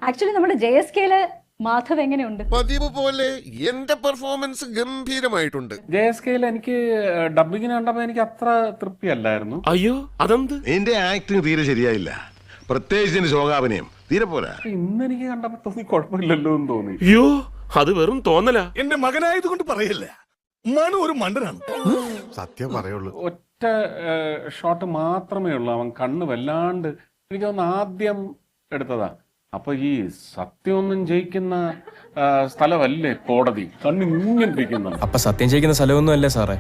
Actually നമ്മുടെ JSKയിലെ മാധവ് എങ്ങനെയുണ്ട്? പതിവ് പോലെ എന്റെ പെർഫോമൻസ് ഗംഭീരമായിട്ടുണ്ട്. JSKയിൽ എനിക്ക് ഡബിങ്ങിന് കണ്ടപ്പോ എനിക്ക് അത്ര തൃപ്തിയല്ലായിരുന്നു. അയ്യോ അതെന്ത്? എന്റെ ആക്ടിങ് തീരെ ശരിയായില്ല, പ്രത്യേകിച്ച് ശോകാഭിനയം തീരെ പോരാ. ഇന്ന് എനിക്ക് കണ്ടപ്പോ തോന്നി കുഴപ്പമില്ലല്ലോ എന്ന് തോന്നി. അയ്യോ അത് വെറും തോന്നലാ. എന്റെ മകനായതുകൊണ്ട് പറയല്ല, മനു ഒരു മണ്ടനാണ്. സത്യം പറയുള്ളൂ. ഒറ്റ ഷോട്ട് മാത്രമേ ഉള്ളൂ, അവൻ കണ്ണ് വല്ലാണ്ട് എനിക്ക് തോന്നുന്നു ആദ്യം എടുത്തതാ. അപ്പൊ ഈ സത്യമൊന്നും ജയിക്കുന്ന സ്ഥലമല്ലേ കോടതി, കണ്ണിങ്ങനെ. അപ്പൊ സത്യം ജയിക്കുന്ന സ്ഥലമൊന്നും അല്ലേ സാറേ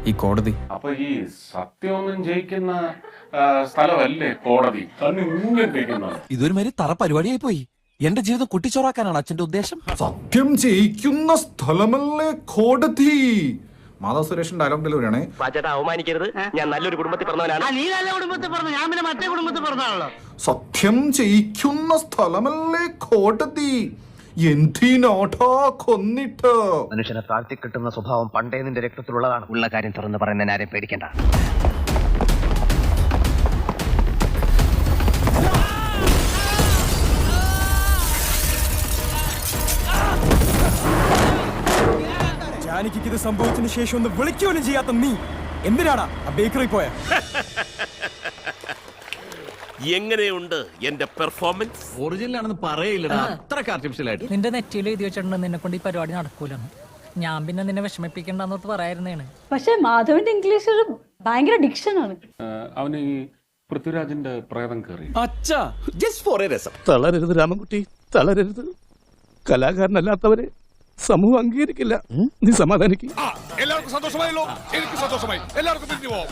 ഈ കോടതി? അപ്പൊ ഈ സത്യമൊന്നും ജയിക്കുന്ന സ്ഥലമല്ലേ കോടതി, കണ്ണിങ്ങനെ. ഇതൊരു മാതിരി തറ പരിപാടിയായി പോയി. എന്റെ ജീവിതം കുട്ടിച്ചോറാക്കാനാണ് അച്ഛന്റെ ഉദ്ദേശം. സത്യം ജയിക്കുന്ന സ്ഥലമല്ലേ കോടതി. മാധവ് സുരേഷൻ ഡയലോഗ് ഡെലിവറിയാണ്. അവമാനിക്കരുത്, ഞാൻ നല്ലൊരു കുടുംബത്തിൽ പറഞ്ഞവനാണ്. നീ നല്ല കുടുംബത്തിൽ പറഞ്ഞു, ഞാൻ പിന്നെ മറ്റേ കുടുംബത്തിൽ പറഞ്ഞാണല്ലോ. സത്യം ജയിക്കുന്ന സ്ഥലമല്ലേ കോടതി, എന്തിനാട്ടാ കൊന്നിട്ട്. മനുഷ്യനെ താഴ്ത്തി കിട്ടുന്ന സ്വഭാവം പണ്ടേ നിന്റെ രക്തത്തിലുള്ളതാണ്. ഉള്ള കാര്യം തുറന്ന് പറയുന്ന ആരെയും പേടിക്കണ്ട. ഇത് സംഭവിച്ചതിന് ശേഷം ഒന്ന് വിളിക്കുകയും ചെയ്യാത്ത നീ എന്തിനാടാ ബേക്കറി പോയ? എങ്ങനെയുണ്ട് എന്റെ പെർഫോമൻസ്? ഒറിജിനൽ ആണെന്ന് പറയില്ലടാ, അത്രക്ക് ആർട്ടിഫിഷ്യൽ ആയിട്ട്. നിന്റെ നെറ്റിയിൽ എഴുതി വെച്ചിട്ടുണ്ട് നിന്നെ കൊണ്ട് ഈ പരിപാടി നടക്കൂലെന്ന്. ഞാൻ പിന്നെ നിന്നെ വിഷമിപ്പിക്കണ്ടെന്നോർത്ത് പറയായിരുന്നേണ്. പക്ഷെ മാധവന്റെ ഇംഗ്ലീഷ് ഒരു ഭയങ്കര ഡിക്ഷൻ ആണ്. അവന് ഈ പൃഥ്വിരാജിന്റെ പ്രേതം കയറി. അച്ഛാ ജസ്റ്റ് ഫോർ എ രസം. തളരരുത് രാമൻകുട്ടി, തളരരുത്. കലാകാരനല്ലാത്തവരെ സമൂഹം അംഗീകരിക്കില്ല. നീ സമാധാനിക്കും. എല്ലാവർക്കും സന്തോഷമായല്ലോ? എനിക്ക് സന്തോഷമായി. എല്ലാവർക്കും പിരിഞ്ഞു പോവാം.